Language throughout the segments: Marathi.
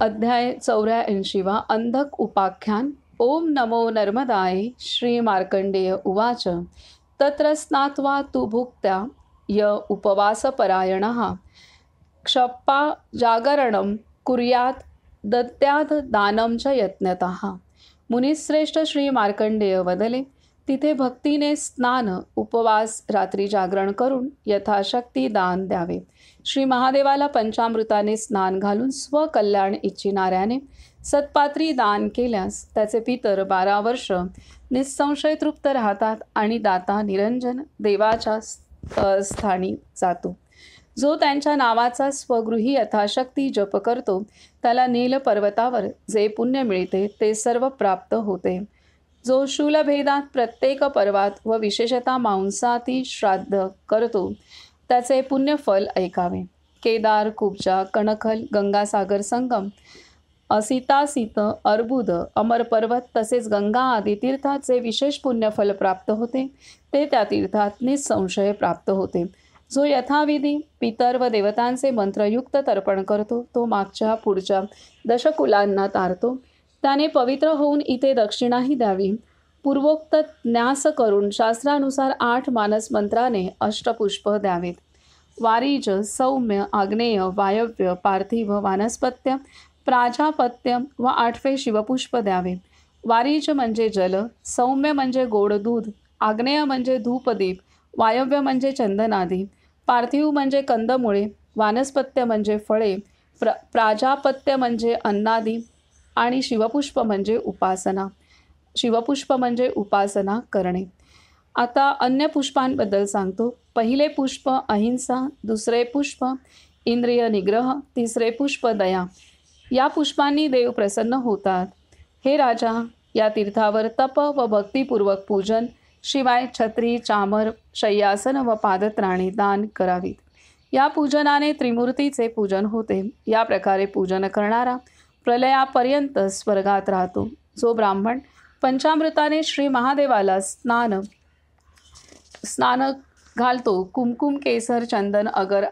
अध्याय 84 अंधक उपाख्यान। ओम नमो नर्मदाय श्री मार्कंडेय उवाच। तत्र स्नात्वा तु भुक्त्या य उपवासपरायणः क्षप्पा जागरणं कुर्यात् दद्यात् दानं च यत्नतः। मुनिश्रेष्ठ श्री मार्कंडेय वदले, तिथे भक्तीने स्नान, उपवास, रात्री जागरण करून यथाशक्ती दान द्यावे। श्री महादेवाला पंचामृताने स्नान घालून स्वकल्याण इच्छिणाऱ्याने सत्पात्री दान केल्यास त्याचे पितर 12 वर्ष निसंशय तृप्त राहतात आणि दाता निरंजन देवाच्या स्थानी जातो। जो त्यांच्या नावाचा स्वगृही यथाशक्ती जप करतो त्याला नील पर्वतावर जे पुण्य मिळते ते सर्व प्राप्त होते। जो शूलभेदात प्रत्येक पर्वात व विशेषतः मांसाती श्राद्ध करतो त्याचे पुण्यफल ऐकावे। केदार, कुब्जा, कणखल, गंगासागर संगम, सीतासीत, अर्बुद, अमर पर्वत तसेच गंगा आदी तीर्थाचे विशेष पुण्यफल प्राप्त होते ते त्या तीर्थात निसंशय प्राप्त होते। जो यथाविधी पितर व देवतांचे मंत्रयुक्त तर्पण करतो तो मागच्या पुढच्या दशकुलांना तारतो। त्याने पवित्र होऊन इथे दक्षिणाही द्यावी। पूर्वोक्त न्यास करून शास्त्रानुसार 8 मानस मंत्राने अष्टपुष्प द्यावेत। वारिज, सौम्य, आग्नेय, वायव्य, पार्थिव, वानस्पत्य, प्राजापत्य व 8वे शिवपुष्प द्यावे। वारिज म्हणजे जल, सौम्य म्हणजे गोड दूध, आग्नेय म्हणजे धूपदीप, वायव्य म्हणजे चंदनादी, पार्थिव म्हणजे कंदमुळे, वानस्पत्य म्हणजे फळे, प्राजापत्य म्हणजे अन्नादी आणि शिवपुष्प म्हणजे उपासना करणे। आता अन्य पुष्पांबद्दल सांगतो। पहिले पुष्प अहिंसा, दुसरे पुष्प इंद्रिय निग्रह, तिसरे पुष्प दया। या पुष्पांनी देव प्रसन्न होतात। हे राजा, या तीर्थावर तप व भक्तिपूर्वक पूजन, शिवाय छत्री, चामर, शय्यासन व पादत्राणे दान करावीत। या पूजनाने त्रिमूर्तीचे पूजन होते। या प्रकारे पूजन करणारा प्रलयापर्यंत स्वर्गात राहतो। जो ब्राह्मण पंचामृताने श्री महादेवाला स्नान घालतो, कुमकुम, केसर, चंदन, अगर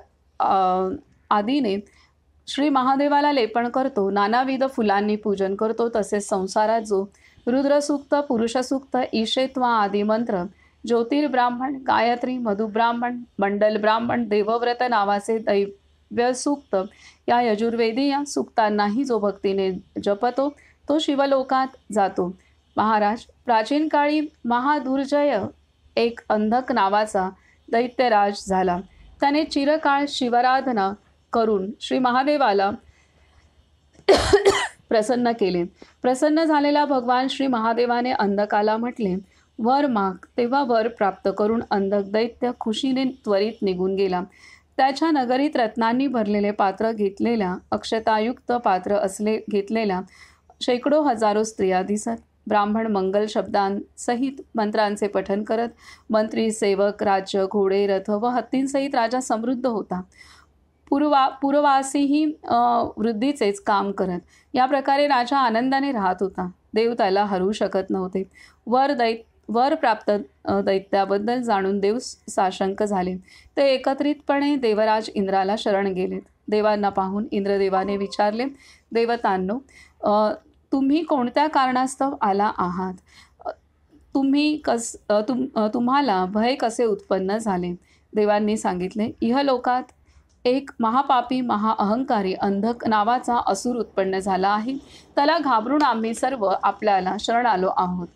आदीने श्री महादेवाला लेपन करतो, नानाविध फुलांनी पूजन करतो, तसेच संसारात जो रुद्रसूक्त, पुरुषसूक्त, ईशेत्वा आदी मंत्र, ज्योतिर्ब्राह्मण, गायत्री, मधुब्राह्मण, मंडल ब्राह्मण, देवव्रत नावाचे दैव्यसूक्त या यजुर्वेदीय सूक्तांनाही जो भक्तीने जपतो तो शिवलोकात जातो। महाराज, प्राचीन काळी महादुर्जय एक अंधक नावाचा दैत्यराज झाला। त्याने चिरकाळ शिवाराधना करून श्री महादेवाला प्रसन्न केले। प्रसन्न झालेला भगवान श्री महादेवाने अंधकाला म्हटले, वर माग। तेव्हा वर प्राप्त करून अंधक दैत्य खुशीने त्वरित निघून गेला। त्याच्या नगरीत रत्नांनी भरलेले पात्र घेतलेल्या, अक्षतायुक्त पात्र घेतलेल्या शेकडो हजारो स्त्रिया दिसत। ब्राह्मण मंगल शब्दांसहित मंत्रांचे पठन करत, मंत्री, सेवक, राज्य, घोडे, रथ व हत्तींसहित राजा समृद्ध होता। पुरवासीही वृद्धीचेच काम करत। या प्रकारे राजा आनंदाने राहत होता। देव त्याला हरू शकत नव्हते। वर प्राप्त दैत्याबद्दल जाणून देव साशंक झाले। ते एकत्रितपणे देवराज इंद्राला शरण गेलेत। देवांना पाहून इंद्रदेवाने विचारले, देवतांनो, तुम्ही कोणत्या कारणास्तव आला आहात? तुम्हाला भय कसे उत्पन्न झाले? देवांनी सांगितले, इहलोकात एक महापापी, महाअहंकारी अंधक नावाचा असुर उत्पन्न झाला आहे। त्याला घाबरून आम्ही सर्व आपल्याला शरण आलो आहोत।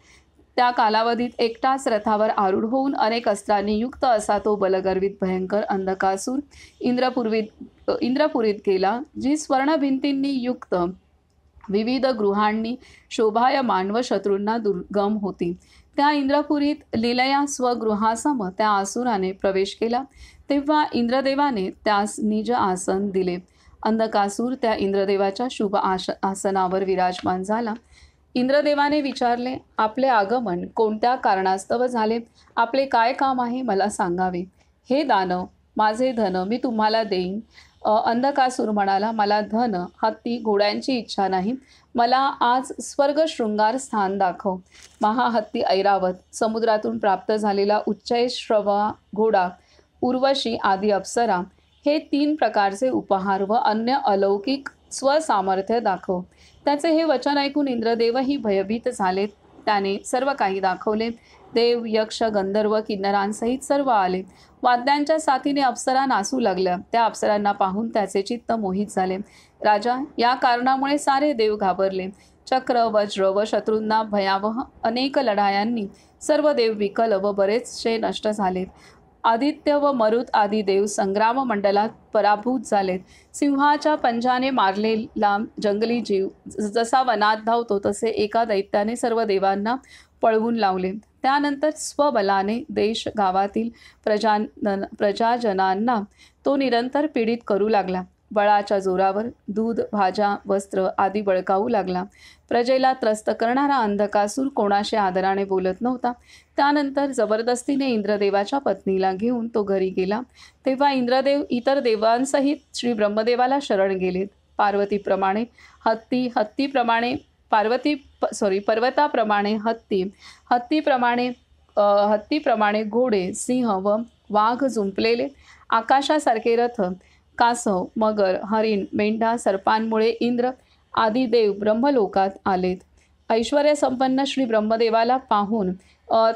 त्या कालावधीत एकटाच रथावर आरूढ होऊन अनेक अस्त्रांनी युक्त असा तो बलगर्वित भयंकर अंधकासूर इंद्रपुरीत गेला, जी स्वर्णभिंतींनी युक्त विविध गृहांनी शोभायमान व शत्रूंना दुर्गम होती। त्या इंद्रपुरीत लीलया स्वगृहासम त्या आसुराने प्रवेश केला। तेव्हा इंद्रदेवाने त्यास निज आसन दिले। अंधकासूर त्या इंद्रदेवाच्या शुभ आसनावर विराजमान झाला। इंद्रदेवाने विचारले, आपले आगमन कोणत्या कारणास्तव झाले? आपले काय काम आहे मला सांगावे। हे दानव, माझे धन मी तुम्हाला देईन। अंधकासूर म्हणाला, मला धन, हत्ती, घोड्यांची इच्छा नाही। मला आज स्वर्ग शृंगार स्थान दाखव। महाहत्ती ऐरावत, समुद्रातून प्राप्त झालेला उच्चैःश्रवा घोडा, उर्वशी आदी अप्सरा, हे 3 प्रकारचे उपहार व अन्य अलौकिक स्वसामर्थ्य दाखव. त्याचे हे वचन ऐकून इंद्रदेवही भयभीत झालेत. त्याने सर्व काही दाखवले. देव, यक्ष, गंधर्व, किन्नरांसहित सर्व आले. वाद्यांच्या साथीने अप्सरा नाचू लागल्या. त्या अप्सरांना पाहून त्याचे चित्त मोहित झाले. राजा, या कारणामुळे सारे देव घाबरले. चक्र, वज्र व शत्रूंना भयावह अनेक लढायांनी सर्व देव विकल व बरेचसे नष्ट झालेत. आदित्य व मरुत आदी देव संग्राम मंडलात पराभूत झालेत. सिंहाच्या पंजाने मारलेला जंगली जीव जसा वनात धावतो तसे एका दैत्याने सर्व देवांना पळवून लावले. त्यानंतर स्वबलाने देश गावातील प्रजाजनांना तो निरंतर पीडित करू लागला. बळाच्या जोरावर दूध, भाज्या, वस्त्र आदी बळकावू लागला. प्रजेला त्रस्त करणारा अंधकासूर कोणाशी आदराने बोलत नव्हता. त्यानंतर जबरदस्तीने इंद्रदेवाच्या पत्नीला घेऊन तो घरी गेला. तेव्हा इंद्रदेव इतर देवांसहित श्री ब्रह्मदेवाला शरण गेलेत. पर्वताप्रमाणे हत्ती, हत्तीप्रमाणे घोडे, सिंह व वाघ जुंपलेले, आकाशासारखे रथ, कासव, मगर, हरिण, मेंढा, सर्पांमुळे इंद्र आदी देव ब्रह्मलोकात आलेत. ऐश्वर्यसंपन्न श्री ब्रह्मदेवाला पाहून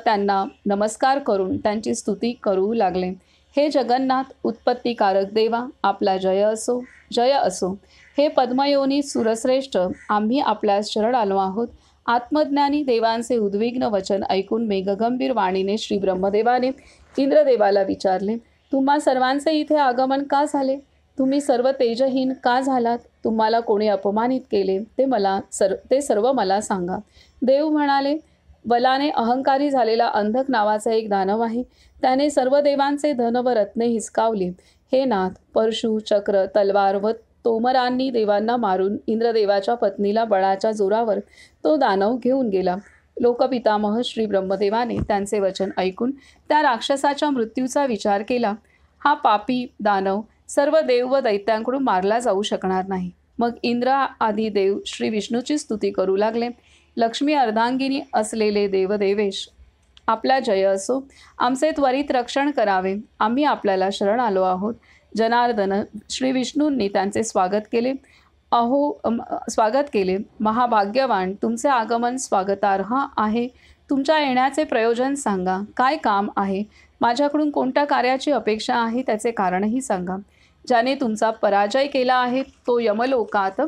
त्यांना नमस्कार करून त्यांची स्तुती करू लागले. हे जगन्नाथ, उत्पत्तिकारक देवा, आपला जय असो, जय असो. हे पद्मयोनी सुरश्रेष्ठ, आम्ही आपल्यास शरण आलो आहोत. आत्मज्ञानी देवांचे उद्विग्न वचन ऐकून मेघगंभीर वाणीने श्री ब्रह्मदेवाने इंद्रदेवाला विचारले, तुम्हा सर्वांचे इथे आगमन का झाले? तुम्ही सर्व तेजहीन का झालात? तुम्हाला कोणी अपमानित केले ते सर्व मला सांगा. देव म्हणाले, बलाने अहंकारी झालेला अंधक नावाचा एक दानव आहे. त्याने सर्व देवांचे धन व रत्ने हिसकावली. हे नाथ, परशु, चक्र, तलवार व तोमरांनी देवांना मारून इंद्रदेवाच्या पत्नीला बळाच्या जोरावर तो दानव घेऊन गेला. लोकपितामह श्री ब्रह्मदेवाने त्यांचे वचन ऐकून त्या राक्षसाच्या मृत्यूचा विचार केला. हा पापी दानव सर्व देव व दैत्यांकडून मारला जाऊ शकणार नाही. मग इंद्र आदी देव श्री विष्णूची स्तुती करू लागले. लक्ष्मी अर्धांगिनी असलेले देवदेवेश, आपला जय असो. आमचे त्वरित रक्षण करावे. आम्ही आपल्याला शरण आलो आहोत. जनार्दन, श्री विष्णूंनी त्यांचे स्वागत केले. महाभाग्यवान, तुमचे आगमन स्वागतार्ह आहे. तुमच्या येण्याचे प्रयोजन सांगा. काय काम आहे? माझ्याकडून कोणत्या कार्याची अपेक्षा आहे त्याचे कारणही सांगा. ज्याने तुमचा पराजय केला आहे तो यमलोकात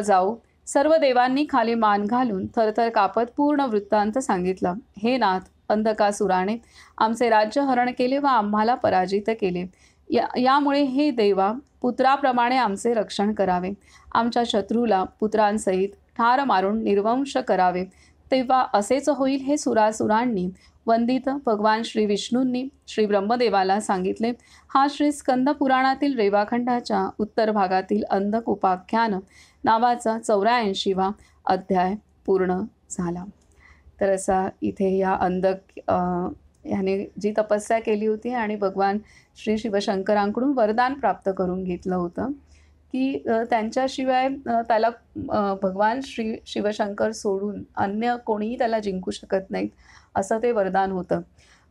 जाऊ. सर्व देवांनी खाली मान घालून थरथर कापत पूर्ण वृत्तांत सांगितला. हे नाथ, अंधकासुराने आमचे राज्य हरण केले व आम्हाला पराजित केले. यामुळे हे देवा, पुत्राप्रमाणे आमचे रक्षण करावे. आमच्या शत्रूला पुत्रांसहित ठार मारून निर्वंश करावे. तेव्हा असेच होईल हे सुरासुरांनी वंदित भगवान श्री विष्णूंनी श्री ब्रह्मदेवाला सांगितले. हा श्री स्कंद पुराणातील रेवाखंडाच्या उत्तर भागातील अंधक उपाख्यान नावाचा 84वा अध्याय पूर्ण झाला. तर असा इथे या अंधक ह्याने जी तपस्या केली होती आणि भगवान श्री शिवशंकरांकडून वरदान प्राप्त करून घेतलं होतं की त्यांच्याशिवाय त्याला भगवान श्री शिवशंकर सोडून अन्य कोणीही त्याला जिंकू शकत नाहीत, असं ते वरदान होतं.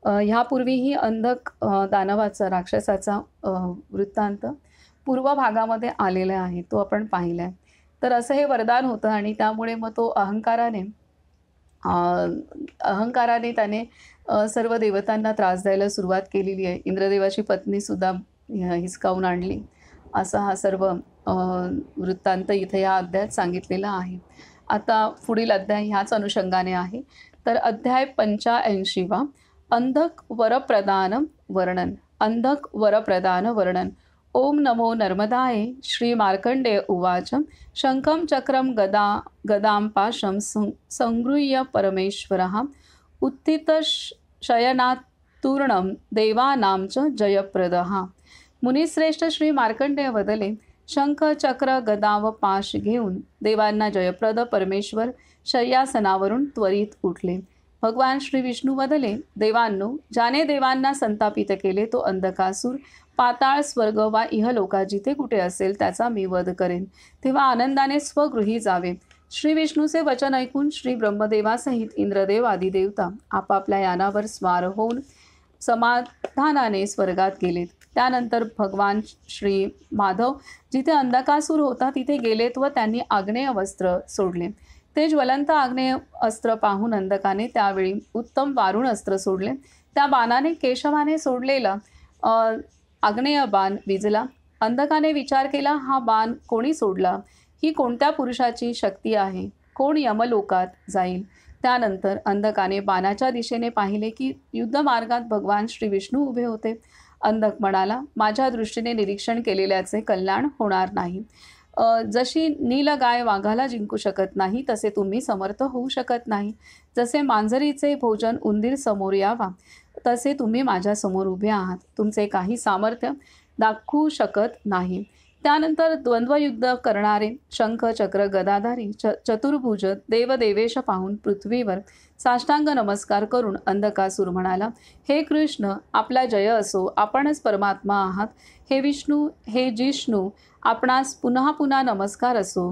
ह्यापूर्वीही अंधक दानवाचा, राक्षसाचा वृत्तांत पूर्व भागामध्ये आलेला आहे, तो आपण पाहिला आहे. तर असं हे वरदान होतं आणि त्यामुळे मग तो अहंकाराने त्याने सर्व देवतांना त्रास द्यायला सुरुवात केलेली आहे. इंद्रदेवाची पत्नीसुद्धा हिसकावून आणली. असा हा सर्व वृत्तांत इथे या अध्यायात सांगितलेला आहे. आता पुढील अध्याय ह्याच अनुषंगाने आहे. तर अध्याय 85वा अंधक वरप्रदान वर्णन. ओम नमो नर्मदाय. श्री मार्कंडेय उवाच. शंखं चक्रं गदां पाशं संगृह्य परमेश्वरः उत्थितशयनात्तूर्णं देवानां च जयप्रदः. मुनिश्रेष्ठ श्री मार्कंडेय वदले, शंख, चक्र, गदा व पाश घेऊन देवांना जयप्रद परमेश्वर शय्यासनावरून त्वरित उठले. भगवान श्री विष्णू वदले, देवांनो, ज्याने देवांना संतापित केले तो अंधकासूर पाताळ, स्वर्ग वा इहलोका जिथे कुठे असेल त्याचा मी वध करेन. तेव्हा आनंदाने स्वगृही जावे. श्री विष्णूचे वचन ऐकून श्री ब्रह्मदेवासहित इंद्रदेव आदी देवता आपापल्या यानावर स्वार होऊन समाधानाने स्वर्गात गेलेत. त्यानंतर भगवान श्री माधव जिथे अंधकासूर होता तिथे गेलेत व त्यांनी आग्नेय वस्त्र सोडले. ते ज्वलंत आग्नेय अस्त्र पाहून अंधकाने त्यावेळी उत्तम वारुण अस्त्र सोडले. त्या बाणाने केशवाने सोडलेला आग्नेय बाण विजला. अंधकाने विचार केला, हा बाण कोणी सोडला? ही कोणत्या पुरुषाची शक्ती आहे? कोण यमलोकात जाईल? त्यानंतर अंधकाने बाणाच्या दिशेने पाहिले की युद्धमार्गात भगवान श्री विष्णू उभे होते. अंधक म्हणाला, माझ्या दृष्टीने निरीक्षण केलेल्याचे कल्याण होणार नाही. जशी नीलगाय वाघाला जिंकू शकत नाही तसे तुम्ही समर्थ होऊ शकत नाही. जसे मांजरीचे भोजन उंदीर समोर यावा तसे तुम्ही माझ्यासमोर उभे आहात. तुमचे काही सामर्थ्य दाखवू शकत नाही. त्यानंतर द्वंद्वयुद्ध करणारे शंख चक्र गदाधारी चतुर्भुज देवदेवेश पाहून पृथ्वीवर साष्टांग नमस्कार करून अंधकासूर म्हणाला, हे कृष्ण, आपला जय असो. आपणच परमात्मा आहात. हे विष्णू, हे जिष्णू, आपणास पुन्हा पुन्हा नमस्कार असो.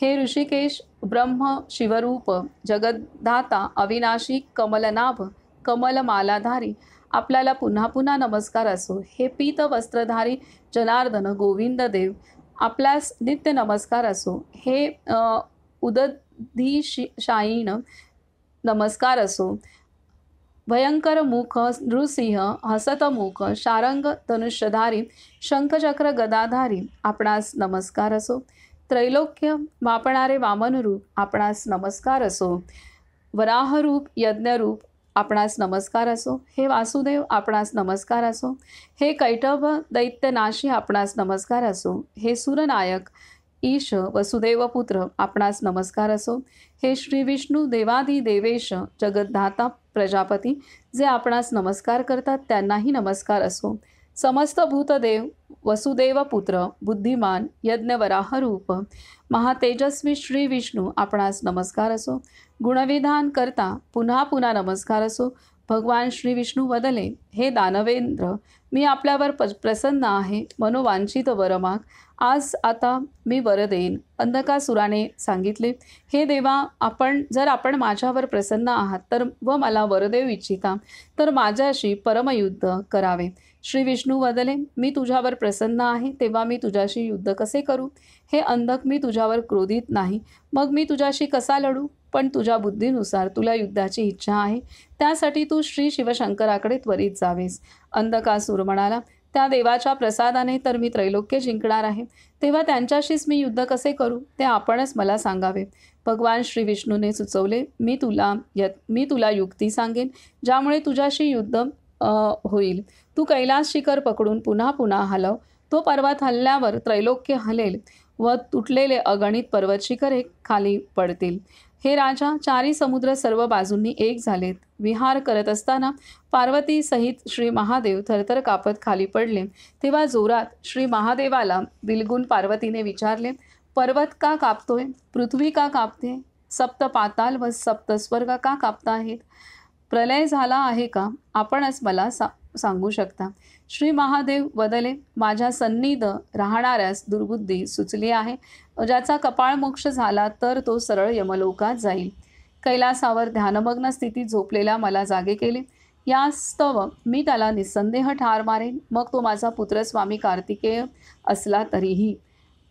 हे ऋषिकेश, ब्रह्म शिवरूप, जगद्धाता, अविनाशी, कमलनाभ, कमलमालाधारी, आपल्याला पुन्हा पुन्हा नमस्कार असो. हे पीत वस्त्रधारी जनार्दन, गोविंद देव, आपल्यास नित्य नमस्कार असो. हे उदधीशायीन, नमस्कार असो. भयंकर मुख नृसिंह, हसतमुख, शारंग धनुष्यधारी, शंखचक्र गदाधारी, आपणास नमस्कार असो. त्रैलोक्य मापणारे वामन रूप, आपणास नमस्कार असो. वराहरूप, यज्ञरूप, आपणास नमस्कार असो. हे वासुदेव, आपणास नमस्कार असो. हे कैटभ दैत्यनाशी, आपणास नमस्कार असो. हे सुरनायक ईश वसुदेव पुत्र, आपणास नमस्कार असो. हे श्री विष्णू देवादी देवेश, जगद्धाता प्रजापती, जे आपणास नमस्कार करतात त्यांनाही नमस्कार असो. समस्त भूतदेव वसुदेव पुत्र, बुद्धिमान, यज्ञवराहरूप, महातेजस्वी श्री विष्णू, आपणास नमस्कार असो. गुणविधान करता पुन्हा पुन्हा नमस्कार असो. भगवान श्री विष्णू वदले, हे दानवेंद्र, मी आपल्यावर प्रसन्न आहे. मनोवांछित वर माग. आज आता मी वर देईन. अंधकासुराने सांगितले, हे देवा, जर आपण माझ्यावर प्रसन्न आहात तर व मला वर देऊ इच्छिता तर माझ्याशी परमयुद्ध करावे. श्री विष्णू वदले, मी तुझ्यावर प्रसन्न आहे तेव्हा मी तुझ्याशी युद्ध कसे करू? हे अंधक, मी तुझ्यावर क्रोधित नाही, मग मी तुझ्याशी कसा लढू? पण तुझ्या बुद्धीनुसार तुला युद्धाची इच्छा आहे, त्यासाठी तू श्री शिवशंकराकडे त्वरित जावेस. अंधकासूर म्हणाला, त्या देवाच्या प्रसादाने तर मी त्रैलोक्य जिंकणार आहे, तेव्हा त्यांच्याशीच मी युद्ध कसे करू ते आपणच मला सांगावे. भगवान श्री विष्णूने सुचवले, मी तुला युक्ती सांगेन ज्यामुळे तुझ्याशी युद्ध होईल. तू कैलास शिखर पकडून पुन्हा पुन्हा हलव. तो पर्वत हलल्यावर त्रैलोक्य हलेल व तुटलेले अगणित पर्वत शिखरे खाली पडतील. हे राजा, चारी समुद्र सर्व बाजूंनी एक झालेत. विहार करत असताना पार्वती सहित श्री महादेव थरथर कापत खाली पडले. तेव्हा जोरात श्री महादेवाला बिलगून पार्वतीने विचारले, पर्वत का कापतोय? पृथ्वी का कापते? सप्त पाताल व सप्त स्वर्ग का कापताहेत? प्रलय झाला आहे का? आपणच मला सांगू शकता. श्री महादेव वदले, माझ्या सन्निध राहणाऱ्यास दुर्बुद्धी सुचली आहे. ज्याचा कपाळमोक्ष झाला तर तो सरळ यमलोकात जाईल. कैलासावर ध्यानमग्न स्थितीत झोपलेला मला जागे केले. यास्तव मी त्याला निस्संदेह ठार मारेन, मग तो माझा पुत्र स्वामी कार्तिकेय असला तरीही.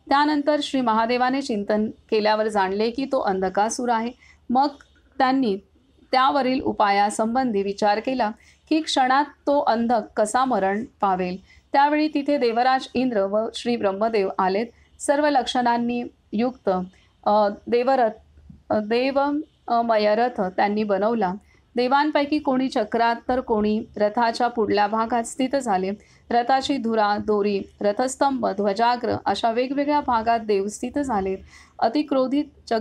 त्यानंतर श्री महादेवाने चिंतन केल्यावर जाणले की तो अंधकासूर आहे. मग त्यांनी त्यावरील उपायासंबंधी विचार केला की क्षणात तो अंधक कसा मरण पावेल. त्यावेळी तिथे देवराज इंद्र व श्री ब्रह्मदेव आलेत. सर्व लक्षणांनी युक्त देवमय रथ त्यांनी बनवला. देवांपैकी कोणी चक्रात तर कोणी रथाच्या पुढल्या भागात स्थित झाले. रथाची धुरा, दोरी, रथस्तंभ, ध्वजाग्र अशा वेगवेगळ्या भागात देव स्थित झाले. अतिक्रोधित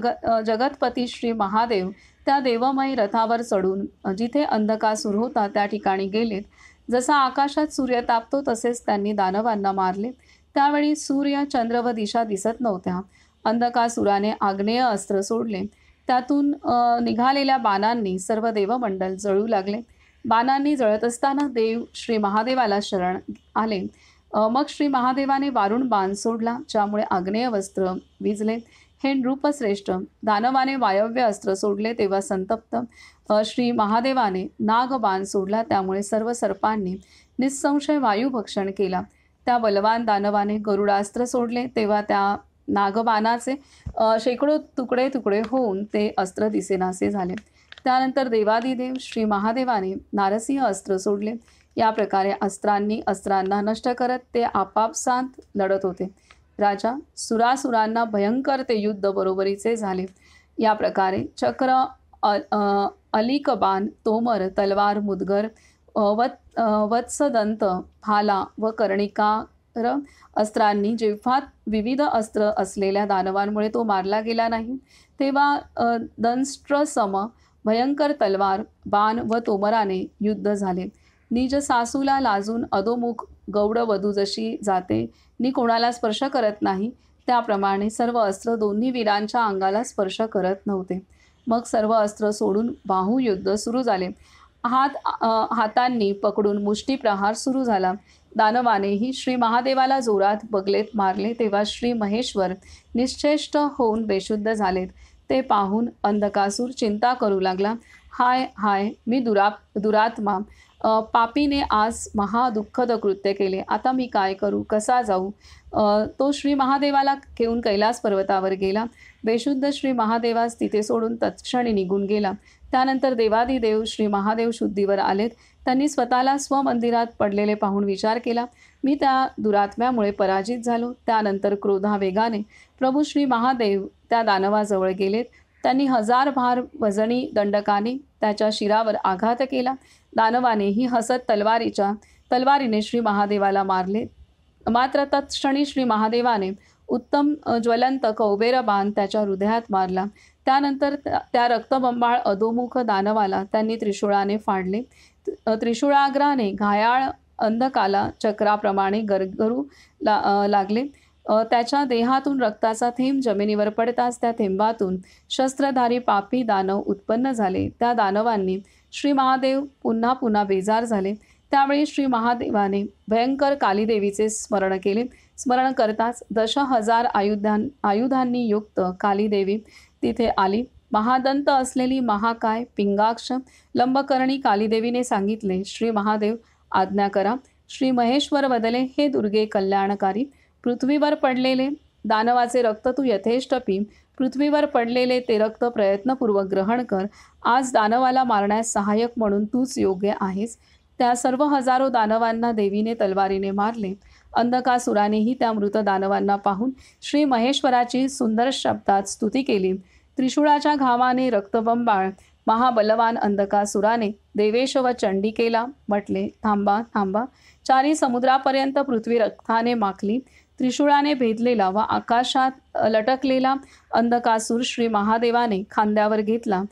जगतपती श्री महादेव त्या देवमय रथावर चढून जिथे अंधकासूर होता त्या ठिकाणी गेलेत. जसा आकाशात सूर्य तापतो तसेच त्यांनी दानवांना मारले. त्यावेळी सूर्य, चंद्र व दिशा दिसत नव्हत्या. अंधकासुराने आग्नेय अस्त्र सोडले. त्यातून निघालेल्या बाणांनी सर्व देवमंडल जळू लागले. बाणांनी जळत असताना देव श्री महादेवाला शरण आले. मग श्री महादेवाने वारुण बाण सोडला, ज्यामुळे आग्नेय वस्त्र विजले. हे नृपश्रेष्ठ, दानवाने वायव्य अस्त्र सोडले तेव्हा संतप्त श्री महादेवाने नागबाण सोडला, त्यामुळे सर्व सर्पांनी निःसंशय वायुभक्षण केला. त्या बलवान दानवाने गरुडास्त्र सोडले तेव्हा त्या नागबाणाचे शेकडो तुकडे तुकडे होऊन ते अस्त्र दिसेनासे झाले. त्यानंतर देवादिदेव श्री महादेवाने नारसिंह अस्त्र सोडले. या प्रकारे अस्त्रांना नष्ट करत ते आपापसात लढत होते. राजा सुरासुरांना भयंकर ते युद्ध बरोबरीचे झाले. या प्रकारे चक्र, अलिकबाण, तोमर, तलवार, मुदगर, वत्सदंत, भाला व कर्णिकार अस्त्रांनी जेव्हा विविध अस्त्र असलेल्या दानवांमुळे तो मारला गेला नाही, तेव्हा दंष्ट्रसम भयंकर तलवार, बाण व तोमराने युद्ध झाले. निज सासूला लाजून अधोमुख गौडवधू जशी जाते नि कोणाला स्पर्श करत नाही, त्याप्रमाणे सर्व अस्त्र दोन्ही वीरांच्या अंगाला स्पर्श करत नव्हते. मग सर्व अस्त्र सोडून बाहुयुद्ध सुरू झाले. हातांनी पकडून मुष्टीप्रहार सुरू झाला. दानवानेही श्री महादेवाला जोरात बगलेत मारले तेव्हा श्री महेश्वर निश्चेष्ट होऊन बेशुद्ध झालेत. ते पाहून अंधकासूर चिंता करू लागला. हाय हाय, मी दुरात्मा, पापीने आज महादुःखद कृत्य केले. आता मी काय करू, कसा जाऊ? तो श्री महादेवाला घेऊन कैलास पर्वतावर गेला. बेशुद्ध श्री महादेवास तिथे सोडून तत्क्षणी निघून गेला. त्यानंतर देवादिदेव श्री महादेव शुद्धीवर आलेत. त्यांनी स्वतःला स्वमंदिरात पडलेले पाहून विचार केला, मी त्या दुरात्म्यामुळे पराजित झालो. त्यानंतर क्रोधावेगाने प्रभू श्री महादेव त्या दानवाजवळ गेलेत. त्यांनी 1000 भार वजनी दंडकाने त्याच्या शिरावर आघात केला. दानवानेही हसत तलवारीने श्री महादेवाला मारले. मात्र तत्क्षणी श्री महादेवाने उत्तम ज्वलंत कौबेर बाण त्याच्या हृदयात मारला. त्यानंतर त्या रक्तबंबाळ अधोमुख दानवाला त्यांनी त्रिशूळाने फाडले. त्रिशूळाग्राने घायाळ अंधकाला चक्राप्रमाणे गरगरू लागले. त्याच्या देहातून रक्ताचा थेंब जमिनीवर पडताच त्या थेंबातून शस्त्रधारी पापी दानव उत्पन्न झाले. त्या दानवांनी श्री महादेव पुन्हा पुन्हा बेजार झाले. त्यावेळी श्री महादेवाने भयंकर कालीदेवीचे स्मरण केले. स्मरण करताच 10,000 आयुधांनी युक्त कालीदेवी तिथे आली. महादंत असलेली महाकाय पिंगाक्ष लंबकर्णी कालीदेवीने सांगितले, श्री महादेव आज्ञा करा. श्री महेश्वर वदले, हे दुर्गे कल्याणकारी, पृथ्वीवर पडलेले दानवाचे रक्त तू यथेष्ट पी. पृथ्वीवर पडलेले ते रक्त प्रयत्नपूर्वक ग्रहण कर. आज दानवाला मारण्यास सहाय्यक म्हणून तूच योग्य आहेस. त्या सर्व हजारो दानवांना देवीने तलवारीने मारले. अंधकासुरानेही त्या मृत दानवांना पाहून श्री महेश्वराची सुंदर शब्दात स्तुती केली. त्रिशूळाच्या घामाने रक्तबंबाळ महाबलवान अंधकासुराने देवेश व चंडिकेला म्हटले, थांबा थांबा. 4 समुद्रापर्यंत पृथ्वी रक्ताने माखली. त्रिशूळाने भेदलेला व आकाशात लटकलेला अंधकासूर श्री महादेवाने खांद्यावर घेतला.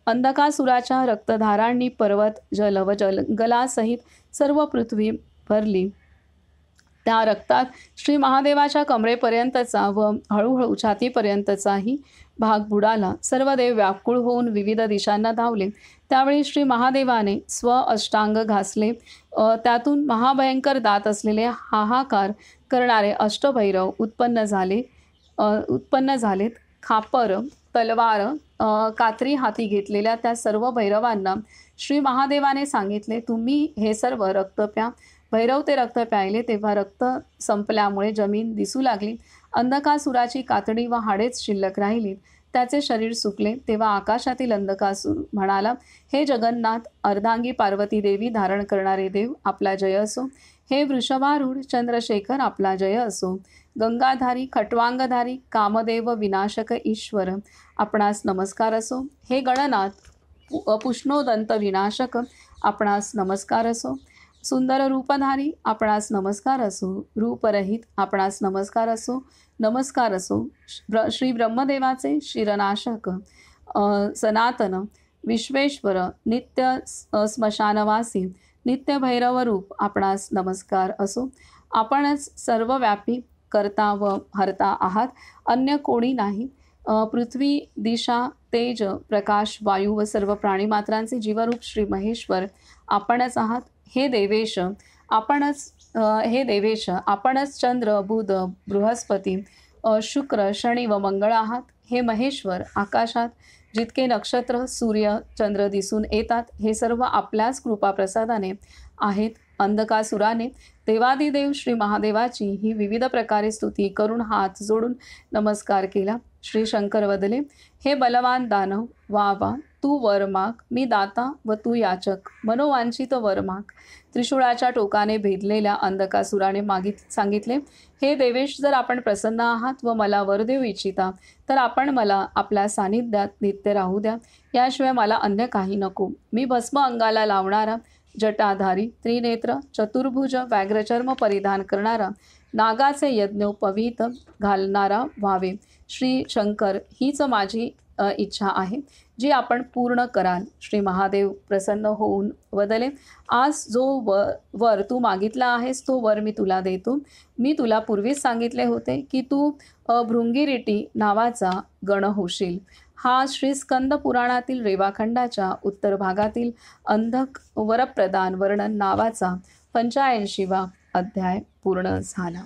अंधकासुराच्या रक्तधारांनी पर्वत, जल व जंगलासहित सर्व पृथ्वी भरली. त्या रक्तात श्री महादेवाच्या कमरेपर्यंतचा व हळूहळू छातीपर्यंतचाही भाग बुडाला. सर्व देव व्याकुळ होऊन विविध दिशांना धावले. त्यावेळी श्री महादेवाने अष्टांग घासले. त्यातून महाभयंकर दात असलेले हाहाकार करणारे अष्टभैरव उत्पन्न झालेत. खापर, तलवार, कात्री हाती घेतलेल्या त्या सर्व भैरवांना श्री महादेवाने सांगितले, तुम्ही हे सर्व रक्त प्या. भैरव ते रक्त प्यायले तेव्हा रक्त संपल्यामुळे जमीन दिसू लागली. अंधकासुराची कातडी व हाडेच शिल्लक राहिली. त्याचे शरीर सुकले. तेव्हा आकाशातील अंधकासूर म्हणाला, हे जगन्नाथ, अर्धांगी पार्वती देवी धारण करणारे देव, आपला जय असो. हे वृषभारूढ चंद्रशेखर, आपला जय असो. गंगाधारी, खट्वांगधारी, कामदेव विनाशक ईश्वर, आपणास नमस्कार असो. हे गणनाथ, पुष्णोदंत विनाशक, आपणास नमस्कार असो. सुंदर रूपधारी, आपणास नमस्कार असो. रूपरहित, आपणास नमस्कार असो. नमस्कार असो. श्री ब्रह्मदेवाचे शिरनाशक, सनातन, विश्वेश्वर, नित्य स्मशानवासी, नित्य भैरव रूप, आपणास नमस्कार असो. आपणच सर्वव्यापी करता व हरता आहात, अन्य कोणी नाही. पृथ्वी, दिशा, तेज, प्रकाश, वायू व सर्व प्राणीमात्रांचे जीवरूप श्री महेश्वर आपणच आहात. हे देवेश आपणच चंद्र, बुध, बृहस्पती, शुक्र, शनी व मंगळ आहात. हे महेश्वर, आकाशात जितके नक्षत्र, सूर्य, चंद्र दिसून येतात, हे सर्व आपल्याच कृपाप्रसादाने आहेत. अंधकासुराने देवादिदेव श्री महादेवाची ही विविध प्रकारे स्तुती करून हात जोडून नमस्कार केला. श्री शंकर वदले, हे बलवान दानव, वा वा, तू वर माग, मी दाता व तू याचक, मनोवांछित वर माग. त्रिशूळाच्या टोकाने भेदलेल्या अंधकासुराने सांगितले, हे देवेश, जर आपण प्रसन्न आहात व मला वर देऊ इच्छिता तर आपण मला आपल्या सानिध्यात नित्य राहू द्या. याशिवाय मला अन्य काही नको. मी भस्म अंगाला लावणारा, जटाधारी, त्रिनेत्र, चतुर्भुज, व्याघ्रचर्म परिधान करणारा, नागाचे यज्ञोपवीत घालणारा व्हावे. श्री शंकर, हीच माझी इच्छा आहे, जी आपण पूर्ण कराल. श्री महादेव प्रसन्न होऊन वदले, आज जो वर तू मागितला आहेस तो वर मी तुला देतो. मी तुला पूर्वीच सांगितले होते की तू भृंगिरिटी नावाचा गण होशील. हा श्री स्कंद पुराणातील रेवाखंडाच्या उत्तर भागातील अंधक वरप्रदान वर्णन नावाचा 85वा अध्याय पूर्ण झाला.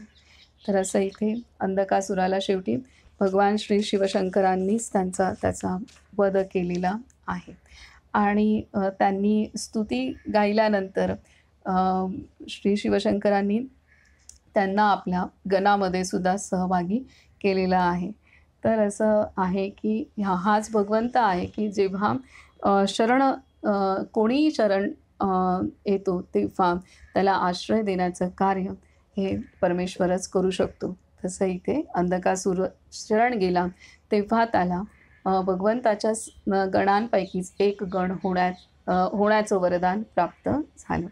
तर असं इथे अंधकासुराला शेवटी भगवान श्री शिवशंकरांनीच त्याचा वध केलेला आहे. आणि त्यांनी स्तुती गायल्यानंतर श्री शिवशंकरांनी त्यांना आपल्या गणामध्ये सुद्धा सहभागी केलेला आहे. तर असं आहे की हाच भगवंत आहे की जेव्हा कोणीही शरण येतो तेव्हा त्याला आश्रय देण्याचं कार्य हे परमेश्वरच करू शकतो. तसं इथे अंधकासुर शरण गेला तेव्हा त्याला भगवंताच्या गणांपैकीच एक गण होण्याचं वरदान प्राप्त झालं.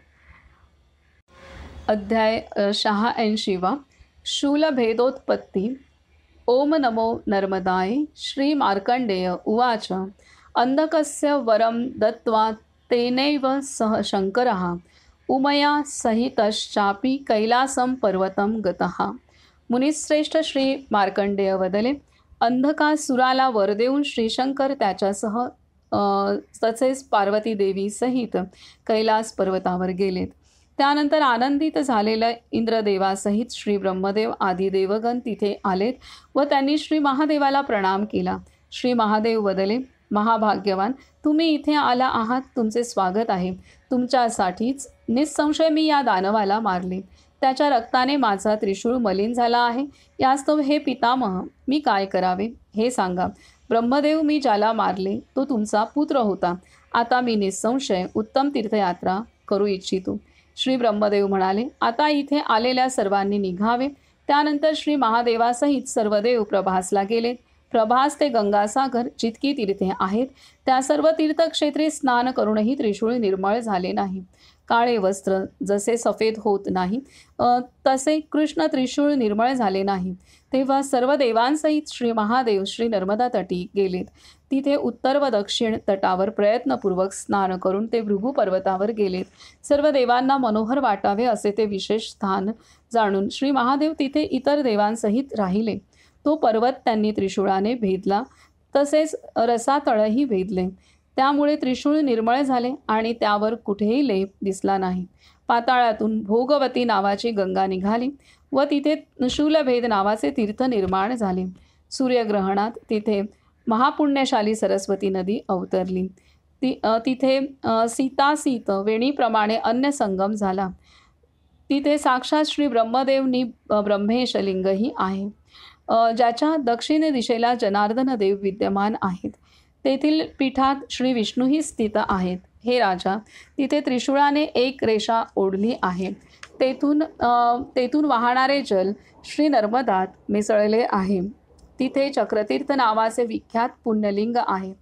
अध्याय 86वा. शूलभेदोत्पत्ती. ओम नमो नर्मदाय. श्री मार्कंडेय उवाच. अंधकस्य वरं दत्त्वा तेनैव सह शंकरः उमया सहितश्चापि कैलासं पर्वतं गतः. मुनिश्रेष्ठ श्री मार्कंडेय वदले, अंधकासुराला वर देऊन श्रीशंकर त्याच्यासह तसेच पार्वती देवी सहित कैलास पर्वतावर गेलेत. त्यानंतर आनंदित झालेल्या इंद्रदेवासहित श्री ब्रह्मदेव आदी देवगण तिथे आलेत व त्यांनी श्री महादेवाला प्रणाम केला. श्री महादेव वदले, महाभाग्यवान, तुम्ही इथे आला आहात, तुमचे स्वागत आहे. तुमच्यासाठीच निसंशय मी या दानवाला मारले. त्याच्या रक्ताने माझा त्रिशूळ मलिन झाला आहे. यास्तव हे पितामह, मी काय करावे हे सांगा. ब्रह्मदेव, मी ज्याला मारले तो तुमचा पुत्र होता. आता मी निसंशय उत्तम तीर्थयात्रा करू इच्छितो. श्री ब्रह्मदेव म्हणाले, आता इथे आलेल्या सर्वांनी निघावे. त्यानंतर श्री महादेवासहित सर्व देव प्रभासला गेले. प्रभास ते गंगासागर जितकी तीर्थे आहेत त्या सर्व तीर्थक्षेत्री स्नान करूनही त्रिशूळ निर्मळ झाले नाही. काळे वस्त्र जसे सफेद होत नाही तसे कृष्ण त्रिशूळ निर्मळ झाले नाही. तेव्हा सर्व देवांसहित श्री महादेव श्री नर्मदा तटी गेलेत. तिथे उत्तर व दक्षिण तटावर प्रयत्नपूर्वक स्नान करून ते भृगू पर्वतावर गेलेत. सर्व देवांना मनोहर वाटावे असे ते विशेष स्थान जाणून श्री महादेव तिथे इतर देवांसहित राहिले. तो पर्वत त्यांनी त्रिशूळाने भेदला, तसेच रसातळही भेदले. त्यामुळे त्रिशूळ निर्मळ झाले आणि त्यावर कुठेही लेप दिसला नाही. पाताळातून भोगवती नावाची गंगा निघाली व तिथे शूलभेद नावाचे तीर्थ निर्माण झाले. सूर्यग्रहणात तिथे महापुण्यशाली सरस्वती नदी अवतरली. तिथे सीतासीत वेणीप्रमाणे अन्य संगम झाला. तिथे साक्षात श्री ब्रह्मदेवनी ब्रह्मेश लिंगही आहे, ज्याच्या दक्षिण दिशेला जनार्दन देव विद्यमान आहेत. तेथील पीठात श्री विष्णूही स्थित आहेत. हे राजा, तिथे त्रिशूळाने एक रेषा ओढली आहे. तेथून वाहणारे जल श्री नर्मदात मिसळले आहे. तिथे चक्रतीर्थ नावाचे विख्यात पुण्यलिंग आहे.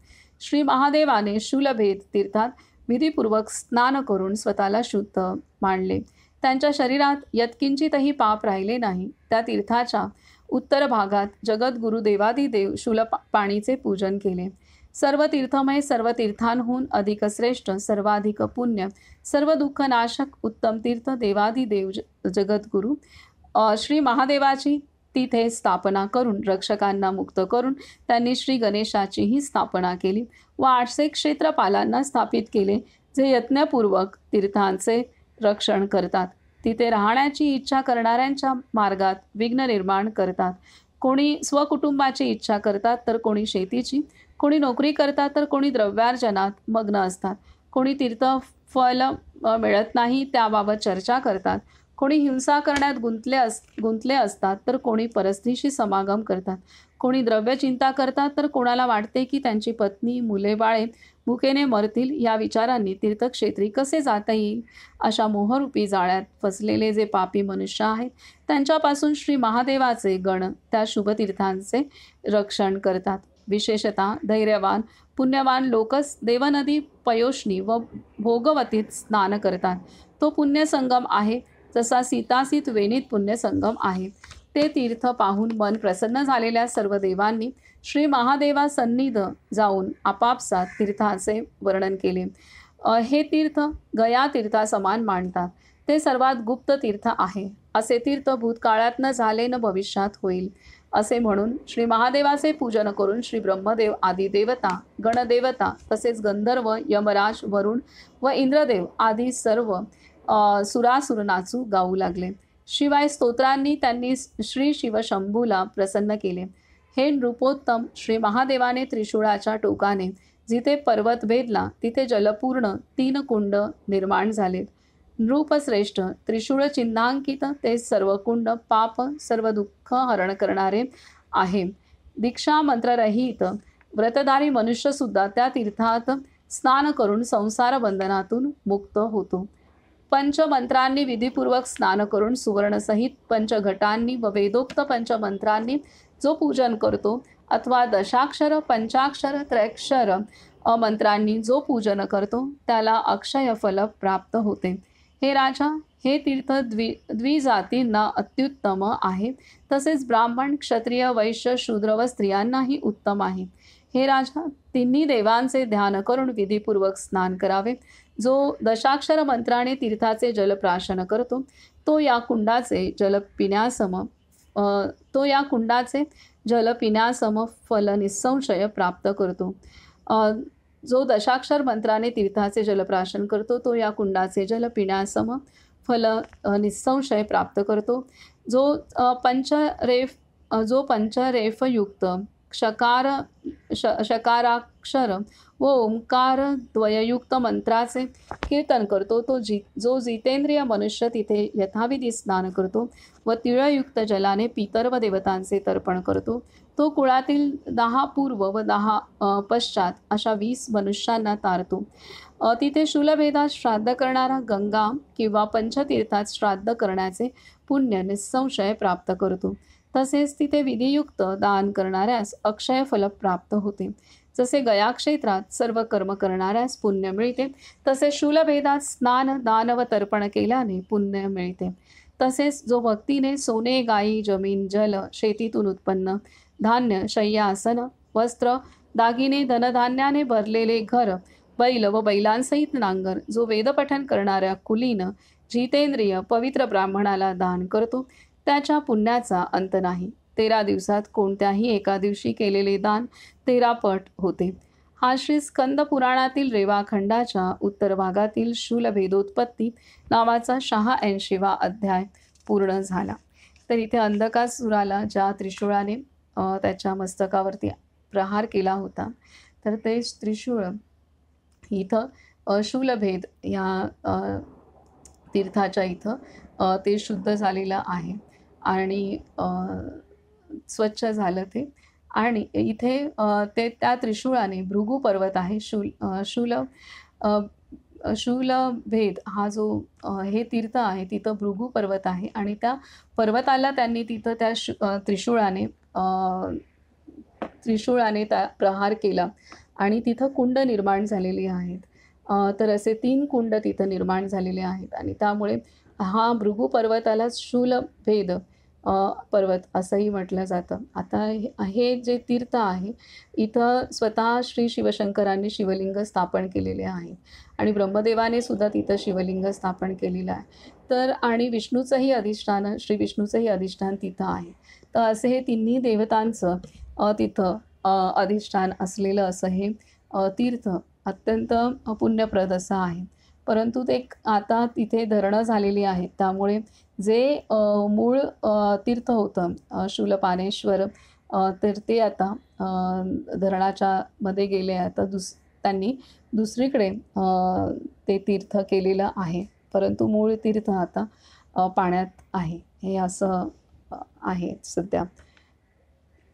श्री महादेवाने शूलभेद तीर्थात विधीपूर्वक स्नान करून स्वतःला शुद्ध मानले. त्यांच्या शरीरात यत्किंचितही पाप राहिले नाही. त्या तीर्थाच्या उत्तर भागात जगद्गुरु देवादिदेव शूलपाणीचे पूजन केले. सर्व तीर्थमय, सर्व तीर्थांहून अधिक श्रेष्ठ, सर्वाधिक पुण्य, सर्व दुःखनाशक उत्तम तीर्थ देवादिदेव जगद्गुरु श्री महादेवाची तिथे स्थापना करून रक्षकांना मुक्त करून त्यांनी श्री गणेशाचीही स्थापना केली व 800 क्षेत्रपालांना स्थापित केले, जे यत्नपूर्वक तीर्थांचे रक्षण करतात. तिथे राहण्याची इच्छा करणाऱ्यांच्या मार्गात विघ्न निर्माण करतात. कोणी स्वकुटुंबाची इच्छा करतात तर कोणी शेतीची, कोणी नोकरी करतात तर कोणी द्रव्यार्जनात मग्न असतात, कोणी तीर्थफल मिळत नाही त्याबाबत चर्चा करतात. कोणी हिंसा करण्यात गुंतले असतात, तर कोणी परस्त्रीशी समागम करतात. कोणी द्रव्य चिंता करतात, तर कोणाला वाटते की त्यांची पत्नी, मुले-बाळे भुकेने मरतील. या विचारांनी तीर्थक्षेत्री कसे जाता येईल? अशा मोहरूपी जाळ्यात फसलेले जे पापी मनुष्य आहेत, त्यांच्यापासून श्री महादेवाचे गण त्या शुभतीर्थांचे रक्षण करतात. विशेषतः धैर्यवान, पुण्यवान लोकच देवनदी, पयोष्णी व भोगवतीत स्नान करतात. तो पुण्यसंगम आहे, जसा सीतासीत वेणीत पुण्यसंगम आहे. ते तीर्थ पाहून मन प्रसन्न झालेल्या सर्व देवांनी श्री महादेवा सन्निध जाऊन आपापसात तीर्थाचे वर्णन केले. हे तीर्थ गया तीर्थासमान मानतात. ते सर्वात गुप्त तीर्थ आहे. असे तीर्थ भूतकाळात न झाले न भविष्यात होईल. असे म्हणून श्री महादेवाचे पूजन करून श्री ब्रह्मदेव आदी देवता, गणदेवता तसेच गंधर्व, यमराज, वरुण व इंद्रदेव आदी सर्व सुरासुर नाचू गाऊ लागले. शिवाय स्तोत्रांनी त्यांनी श्री शिवशंभूला प्रसन्न केले. हे नृपोत्तम, श्री महादेवाने त्रिशूळाच्या टोकाने जिथे पर्वत भेदला तिथे जलपूर्ण 3 कुंड निर्माण झालेत. नृपश्रेष्ठ, त्रिशूळ चिन्हांकित ते सर्व कुंड पाप सर्व दुःख हरण करणारे आहे. दीक्षा मंत्ररहित व्रतधारी मनुष्यसुद्धा त्या तीर्थात स्नान करून संसार बंधनातून मुक्त होतो. पंचमंत्रांनी विधीपूर्वक स्नान करून सुवर्णसहित पंचघटांनी व वेदोक्त पंचमंत्रांनी जो पूजन करतो अथवा दशाक्षर, पंचाक्षर, त्रयक्षर मंत्रांनी जो पूजन करतो त्याला अक्षय फल प्राप्त होते. हे राजा, हे तीर्थ द्विजातींना अत्युत्तम आहे, तसेच ब्राह्मण, क्षत्रिय, वैश्य, शूद्र व स्त्रियांनाही उत्तम आहे. हे राजा, तिन्ही देवांचे ध्यान करून विधीपूर्वक स्नान करावे. जो दशाक्षर मंत्राने तीर्थाचे जल प्राशन करतो तो या कुंडाचे जल पिण्यासम फल निःसंशय प्राप्त करतो. जो दशाक्षर मंत्राने तीर्थाचे जलप्राशन करतो तो या कुंडाचे जल पिण्यासम फल निःसंशय प्राप्त करतो. जो पंचरेफयुक्त शकाराक्षर व ओंकार द्वययुक्त मंत्राचे कीर्तन करतो जो जितेंद्रिय मनुष्य तिथे यथाविधी स्नान करतो व तिळयुक्त जलाने पितर व देवतांचे तर्पण करतो, तो कुळातील 10 पूर्व व 10 पश्चात अशा 20 मनुष्यांना तारतो. तिथे शूलभेदात श्राद्ध करणारा गंगा किंवा पंचतीर्थात श्राद्ध करण्याचे पुण्य निःसंशय प्राप्त करतो. तसेच तिथे विधियुक्त दान करणाऱ्यास अक्षय फल प्राप्त होते. जसे गया क्षेत्रात सर्व कर्म करणाऱ्यास पुण्य मिळते, तसे शूलभेदात स्नान, दान व तर्पण केल्याने पुण्य मिळते. तसेच जो भक्तीने सोने, गायी, जमीन, जल, शेतीतून उत्पन्न, धान्य, शय्यासन, वस्त्र, दागिने, धनधान्याने भरलेले घर, बैल व बैलांसहित नांगर, जो वेदपठन करणाऱ्या कुलीन, जितेंद्रिय, पवित्र ब्राह्मणाला दान करतो, त्याच्या पुण्याचा अंत नाही. 13 दिवसात कोणत्याही एका दिवशी केलेले दान 13 पट होते. हा श्री स्कंद पुराणातील रेवाखंडाच्या उत्तर भागातील शूलभेदोत्पत्ती नावाचा 86वा अध्याय पूर्ण झाला. तर इथे अंधकासुराला ज्या त्रिशूळाने त्याच्या मस्तकावरती प्रहार केला होता, तर ते त्रिशूळ इथं शूलभेद या तीर्थाच्या इथं ते शुद्ध झालेलं आहे आणि स्वच्छ झालं ते. आणि इथे ते त्या त्रिशूळाने भृगू पर्वत आहे, शूलभेद हा जो हे तीर्थ आहे तिथं भृगू पर्वत आहे आणि त्या पर्वताला त्यांनी तिथं त्या त्रिशूळाने त्या प्रहार केला आणि तिथं कुंड निर्माण झालेली आहेत. तर असे 3 कुंड तिथं निर्माण झालेले आहेत आणि त्यामुळे हा भृगू पर्वताला शूलभेद पर्वत असंही म्हटलं जातं. आता हे जे तीर्थ आहे इथं स्वतः श्री शिवशंकरांनी शिवलिंग स्थापन केलेले आहे आणि ब्रह्मदेवाने सुद्धा तिथं शिवलिंग स्थापन केलेलं आहे. तर आणि श्री विष्णूचंही अधिष्ठान तिथं आहे. तर असे हे तिन्ही देवतांचं तिथं अधिष्ठान असलेलं असं हे तीर्थ अत्यंत पुण्यप्रद असं आहे. परंतु ते आता तिथे धरणं झालेली आहेत, त्यामुळे जे मूळ तीर्थ होतं शूलपानेश्वर, तर ते आता धरणाच्या मध्ये गेले. आता त्यांनी दुसरीकडे ते तीर्थ केलेलं आहे. परंतु मूळ तीर्थ आता पाण्यात आहे. हे असं आहे सध्या.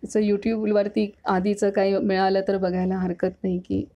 त्याचं यूट्यूबवरती आधीचं काही मिळालं तर बघायला हरकत नाही, की